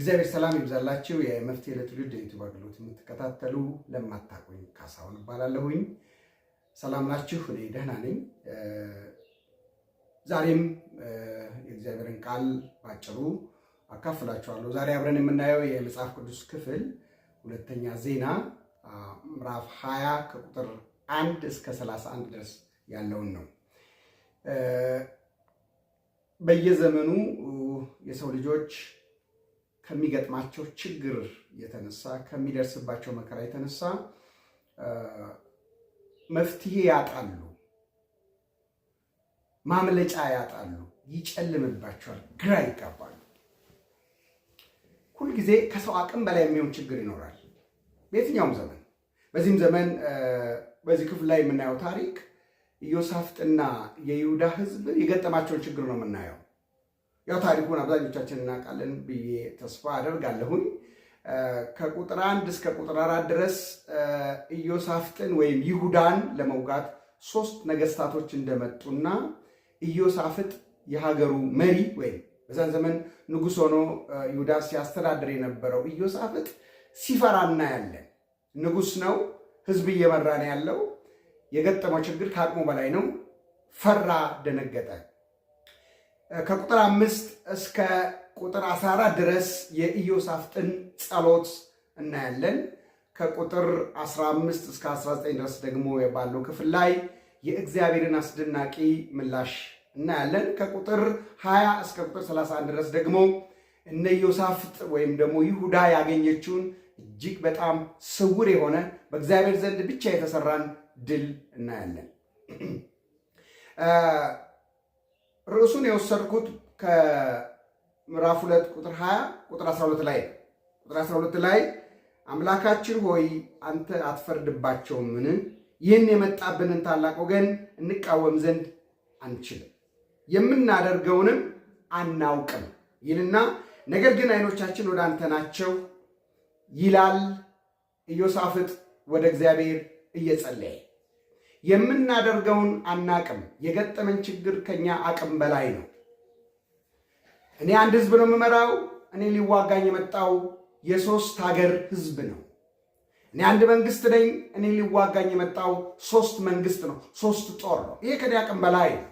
የእግዚአብሔር ሰላም ይብዛላችሁ። የመፍትሄ ለትውልድ የዩቲዩብ አገልግሎት የምትከታተሉ ለማታውቁኝ ካሳሁን እባላለሁኝ። ሰላም ናችሁ? እኔ ደህና ነኝ። ዛሬም የእግዚአብሔርን ቃል ባጭሩ አካፍላችኋለሁ። ዛሬ አብረን የምናየው የመጽሐፍ ቅዱስ ክፍል ሁለተኛ ዜና ምዕራፍ 20 ከቁጥር 1 እስከ 31 ድረስ ያለውን ነው። በየዘመኑ የሰው ልጆች ከሚገጥማቸው ችግር የተነሳ ከሚደርስባቸው መከራ የተነሳ መፍትሄ ያጣሉ፣ ማምለጫ ያጣሉ፣ ይጨልምባቸዋል፣ ግራ ይጋባሉ። ሁልጊዜ ከሰው አቅም በላይ የሚሆን ችግር ይኖራል በየትኛውም ዘመን። በዚህም ዘመን በዚህ ክፍል ላይ የምናየው ታሪክ ኢዮሳፍጥና የይሁዳ ሕዝብ የገጠማቸውን ችግር ነው የምናየው። ያው ታሪኩን አብዛኞቻችን እናውቃለን ብዬ ተስፋ አደርጋለሁኝ። ከቁጥር 1 እስከ ቁጥር 4 ድረስ ኢዮሳፍጥን ወይም ይሁዳን ለመውጋት 3 ነገስታቶች እንደመጡና ኢዮሳፍጥ የሀገሩ መሪ ወይም በዛን ዘመን ንጉሥ ሆኖ ይሁዳ ሲያስተዳድር የነበረው ኢዮሳፍጥ ሲፈራ እናያለን። ንጉሥ ነው፣ ህዝብ እየመራ ነው ያለው። የገጠመው ችግር ከአቅሙ በላይ ነው። ፈራ፣ ደነገጠ። ከቁጥር 5 እስከ ቁጥር 14 ድረስ የኢዮሳፍጥን ጸሎት እናያለን። ከቁጥር 15 እስከ 19 ድረስ ደግሞ ባለው ክፍል ላይ የእግዚአብሔርን አስደናቂ ምላሽ እናያለን። ከቁጥር 20 እስከ ቁጥር 31 ድረስ ደግሞ እነ ኢዮሳፍጥ ወይም ደግሞ ይሁዳ ያገኘችውን እጅግ በጣም ስውር የሆነ በእግዚአብሔር ዘንድ ብቻ የተሰራን ድል እናያለን። ርዕሱን የወሰድኩት ከምዕራፍ 2 ቁጥር 20 ቁጥር 12 ላይ ቁጥር 12 ላይ አምላካችን ሆይ አንተ አትፈርድባቸውምን? ይህን የመጣብንን ታላቅ ወገን እንቃወም ዘንድ አንችልም፣ የምናደርገውንም አናውቅም ይልና ነገር ግን ዓይኖቻችን ወደ አንተ ናቸው ይላል ኢዮሳፍጥ ወደ እግዚአብሔር እየጸለየ። የምናደርገውን አናቅም። የገጠመን ችግር ከኛ አቅም በላይ ነው። እኔ አንድ ህዝብ ነው የምመራው። እኔ ሊዋጋኝ የመጣው የ3 ሀገር ህዝብ ነው። እኔ አንድ መንግስት ነኝ። እኔ ሊዋጋኝ የመጣው 3 መንግስት ነው፣ 3 ጦር ነው። ይሄ ከኔ አቅም በላይ ነው።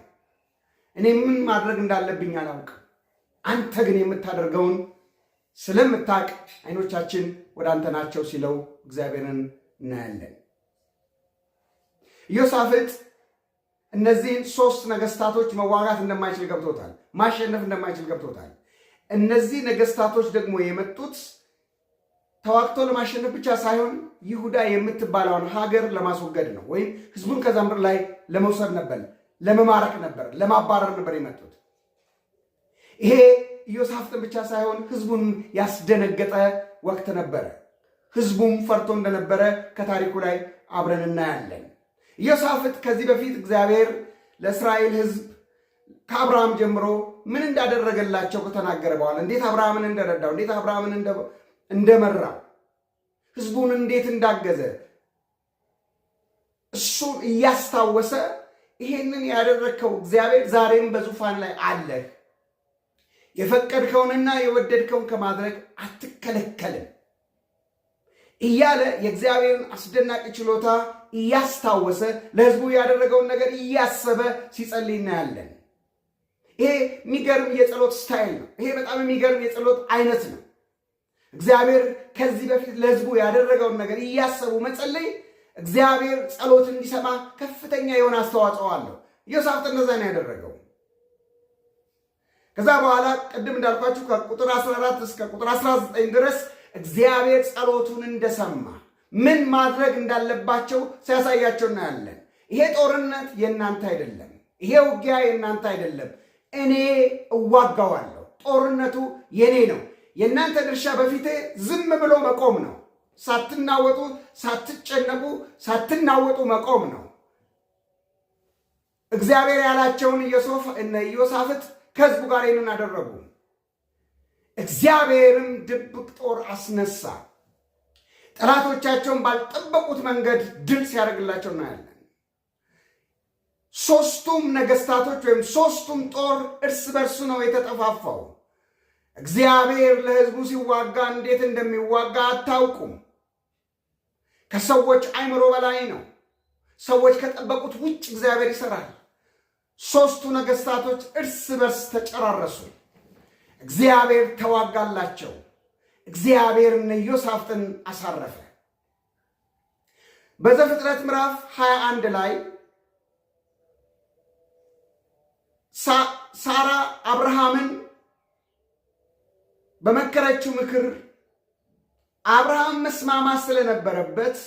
እኔ ምን ማድረግ እንዳለብኝ አላውቅም። አንተ ግን የምታደርገውን ስለምታውቅ ዓይኖቻችን ወደ አንተ ናቸው ሲለው እግዚአብሔርን እናያለን። ኢዮሳፍጥ እነዚህን 3 ነገስታቶች መዋጋት እንደማይችል ገብቶታል፣ ማሸነፍ እንደማይችል ገብቶታል። እነዚህ ነገስታቶች ደግሞ የመጡት ተዋግቶ ለማሸነፍ ብቻ ሳይሆን ይሁዳ የምትባለውን ሀገር ለማስወገድ ነው፣ ወይም ህዝቡን ከዛ ምድር ላይ ለመውሰድ ነበር፣ ለመማረክ ነበር፣ ለማባረር ነበር የመጡት። ይሄ ኢዮሳፍጥን ብቻ ሳይሆን ህዝቡን ያስደነገጠ ወቅት ነበረ። ህዝቡም ፈርቶ እንደነበረ ከታሪኩ ላይ አብረን እናያለን። ኢዮሳፍጥ ከዚህ በፊት እግዚአብሔር ለእስራኤል ህዝብ ከአብርሃም ጀምሮ ምን እንዳደረገላቸው ከተናገረ በኋላ እንዴት አብርሃምን እንደረዳው፣ እንዴት አብርሃምን እንደመራው፣ ህዝቡን እንዴት እንዳገዘ እሱን እያስታወሰ ይሄንን ያደረግከው እግዚአብሔር ዛሬም በዙፋን ላይ አለህ፣ የፈቀድከውንና የወደድከውን ከማድረግ አትከለከልም እያለ የእግዚአብሔርን አስደናቂ ችሎታ እያስታወሰ ለህዝቡ ያደረገውን ነገር እያሰበ ሲጸልይ እናያለን። ይሄ የሚገርም የጸሎት ስታይል ነው። ይሄ በጣም የሚገርም የጸሎት አይነት ነው። እግዚአብሔር ከዚህ በፊት ለህዝቡ ያደረገውን ነገር እያሰቡ መጸለይ እግዚአብሔር ጸሎት እንዲሰማ ከፍተኛ የሆነ አስተዋጽኦ አለው። ኢዮሳፍጥ እንደዛ ነው ያደረገው። ከዛ በኋላ ቅድም እንዳልኳችሁ ከቁጥር 14 እስከ ቁጥር 19 ድረስ እግዚአብሔር ጸሎቱን እንደሰማ ምን ማድረግ እንዳለባቸው ሲያሳያቸው እናያለን። ይሄ ጦርነት የእናንተ አይደለም፣ ይሄ ውጊያ የእናንተ አይደለም፣ እኔ እዋጋዋለሁ፣ ጦርነቱ የኔ ነው። የእናንተ ድርሻ በፊቴ ዝም ብሎ መቆም ነው። ሳትናወጡ፣ ሳትጨነቁ፣ ሳትናወጡ መቆም ነው። እግዚአብሔር ያላቸውን ኢዮሳፍጥ ከህዝቡ ጋር ይህንን አደረጉ። እግዚአብሔርም ድብቅ ጦር አስነሳ። ጠላቶቻቸውን ባልጠበቁት መንገድ ድል ሲያደርግላቸው እናያለን። 3ቱም ነገስታቶች ወይም 3ቱም ጦር እርስ በርሱ ነው የተጠፋፋው። እግዚአብሔር ለሕዝቡ ሲዋጋ እንዴት እንደሚዋጋ አታውቁም። ከሰዎች አእምሮ በላይ ነው። ሰዎች ከጠበቁት ውጭ እግዚአብሔር ይሰራል። 3ቱ ነገሥታቶች እርስ በርስ ተጨራረሱ። እግዚአብሔር ተዋጋላቸው። እግዚአብሔር ኢዮሳፍጥን አሳረፈ። በዘፍጥረት ምዕራፍ 21 ላይ ሳራ አብርሃምን በመከረችው ምክር አብርሃም መስማማት ስለነበረበት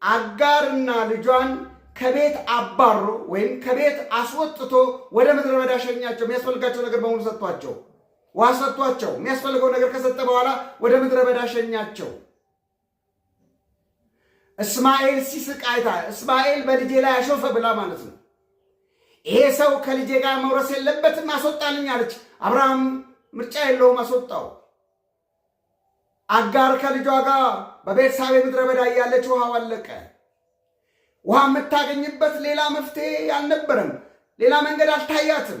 አጋርና ልጇን ከቤት አባሮ ወይም ከቤት አስወጥቶ ወደ ምድረ በዳ ሸኛቸው። የሚያስፈልጋቸው ነገር በሙሉ ሰጥቷቸው፣ ውሃ ሰጥቷቸው፣ የሚያስፈልገው ነገር ከሰጠ በኋላ ወደ ምድረ በዳ ሸኛቸው። እስማኤል ሲስቅ አይታ፣ እስማኤል በልጄ ላይ አሾፈ ብላ ማለት ነው። ይሄ ሰው ከልጄ ጋር መውረስ የለበትም አስወጣልኝ አለች። አብርሃም ምርጫ የለውም፣ አስወጣው። አጋር ከልጇ ጋር በቤርሳቤ ምድረ በዳ እያለች ውሃው አለቀ። ውሃ የምታገኝበት ሌላ መፍትሄ አልነበረም። ሌላ መንገድ አልታያትም።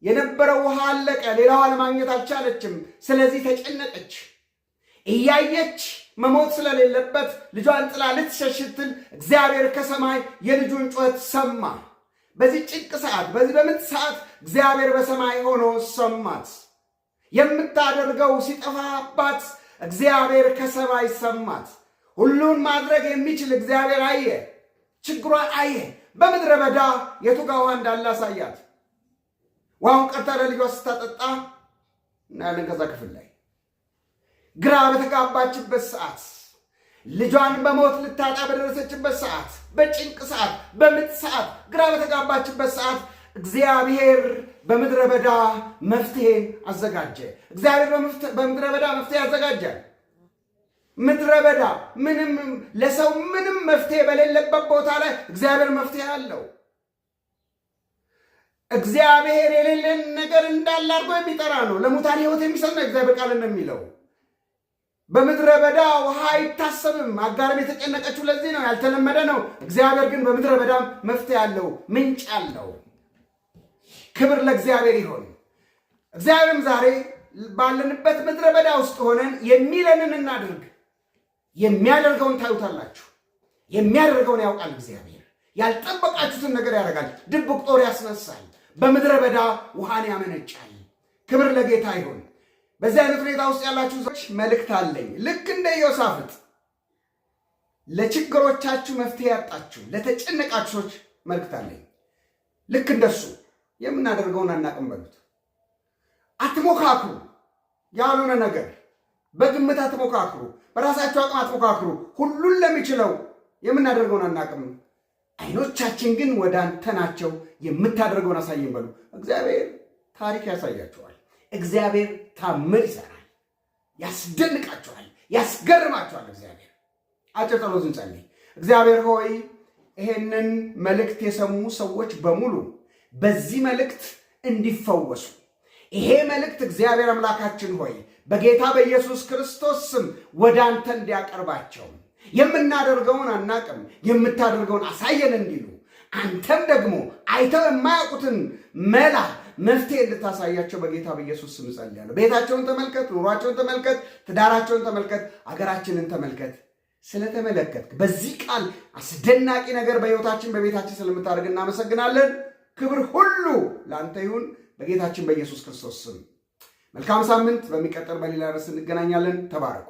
የነበረው ውሃ አለቀ። ሌላ ውሃ ለማግኘት አልቻለችም። ስለዚህ ተጨነቀች። እያየች መሞት ስለሌለበት ልጇን ጥላ ልትሸሽ ስትል እግዚአብሔር ከሰማይ የልጁን ጩኸት ሰማ። በዚህ ጭንቅ ሰዓት፣ በዚህ በምጥ ሰዓት እግዚአብሔር በሰማይ ሆኖ ሰማት። የምታደርገው ሲጠፋባት እግዚአብሔር ከሰማይ ሰማት። ሁሉን ማድረግ የሚችል እግዚአብሔር አየ፣ ችግሯን አየ። በምድረ በዳ የቱ ጋ ውሃ እንዳለ አሳያት። ውሃውን ቀርታ ለልጇ ስታጠጣ እናያለን። ከዛ ክፍል ላይ ግራ በተጋባችበት ሰዓት፣ ልጇን በሞት ልታጣ በደረሰችበት ሰዓት፣ በጭንቅ ሰዓት፣ በምጥ ሰዓት፣ ግራ በተጋባችበት ሰዓት እግዚአብሔር በምድረ በዳ መፍትሄን አዘጋጀ። እግዚአብሔር በምድረ በዳ መፍትሄ ያዘጋጃል። ምድረ በዳ ምንም ለሰው ምንም መፍትሄ በሌለበት ቦታ ላይ እግዚአብሔር መፍትሄ አለው። እግዚአብሔር የሌለን ነገር እንዳለ አድርጎ የሚጠራ ነው። ለሙታን ሕይወት የሚሰጥ ነው እግዚአብሔር ቃል እንደሚለው። በምድረ በዳ ውሃ አይታሰብም። አጋርም የተጨነቀችው ለዚህ ነው፣ ያልተለመደ ነው። እግዚአብሔር ግን በምድረ በዳም መፍትሄ አለው፣ ምንጭ አለው። ክብር ለእግዚአብሔር ይሆን። እግዚአብሔርም ዛሬ ባለንበት ምድረ በዳ ውስጥ ሆነን የሚለንን እናድርግ። የሚያደርገውን ታዩታላችሁ። የሚያደርገውን ያውቃል እግዚአብሔር። ያልጠበቃችሁትን ነገር ያደርጋል። ድብቅ ጦር ያስነሳል። በምድረ በዳ ውሃን ያመነጫል። ክብር ለጌታ ይሁን። በዚህ አይነት ሁኔታ ውስጥ ያላችሁ ሰዎች መልእክት አለኝ። ልክ እንደ ኢዮሳፍጥ ለችግሮቻችሁ መፍትሄ ያጣችሁ፣ ለተጨነቃችሁ ሰዎች መልእክት አለኝ። ልክ እንደሱ የምናደርገውን አናቅም በሉት። አትሞካክሩ። ያልሆነ ነገር በግምት አትሞካክሩ። በራሳችሁ አቅም አትሞካክሩ። ሁሉን ለሚችለው የምናደርገውን አናቅም፣ አይኖቻችን ግን ወደ አንተ ናቸው፣ የምታደርገውን አሳየን በሉ። እግዚአብሔር ታሪክ ያሳያችኋል። እግዚአብሔር ታምር ይሰራል። ያስደንቃችኋል፣ ያስገርማችኋል። እግዚአብሔር አጭር ጸሎት እንጸልይ። እግዚአብሔር ሆይ ይሄንን መልእክት የሰሙ ሰዎች በሙሉ በዚህ መልእክት እንዲፈወሱ ይሄ መልእክት እግዚአብሔር አምላካችን ሆይ በጌታ በኢየሱስ ክርስቶስ ስም ወደ አንተ እንዲያቀርባቸው፣ የምናደርገውን አናቅም የምታደርገውን አሳየን እንዲሉ፣ አንተም ደግሞ አይተው የማያውቁትን መላ መፍትሄ እንድታሳያቸው በጌታ በኢየሱስ ስም ጸልያለሁ። ቤታቸውን ተመልከት፣ ኑሯቸውን ተመልከት፣ ትዳራቸውን ተመልከት፣ አገራችንን ተመልከት። ስለተመለከትክ በዚህ ቃል አስደናቂ ነገር በሕይወታችን በቤታችን ስለምታደርግ እናመሰግናለን። ክብር ሁሉ ለአንተ ይሁን በጌታችን በኢየሱስ ክርስቶስ ስም። መልካም ሳምንት። በሚቀጥል በሌላ ርዕስ እንገናኛለን። ተባረኩ።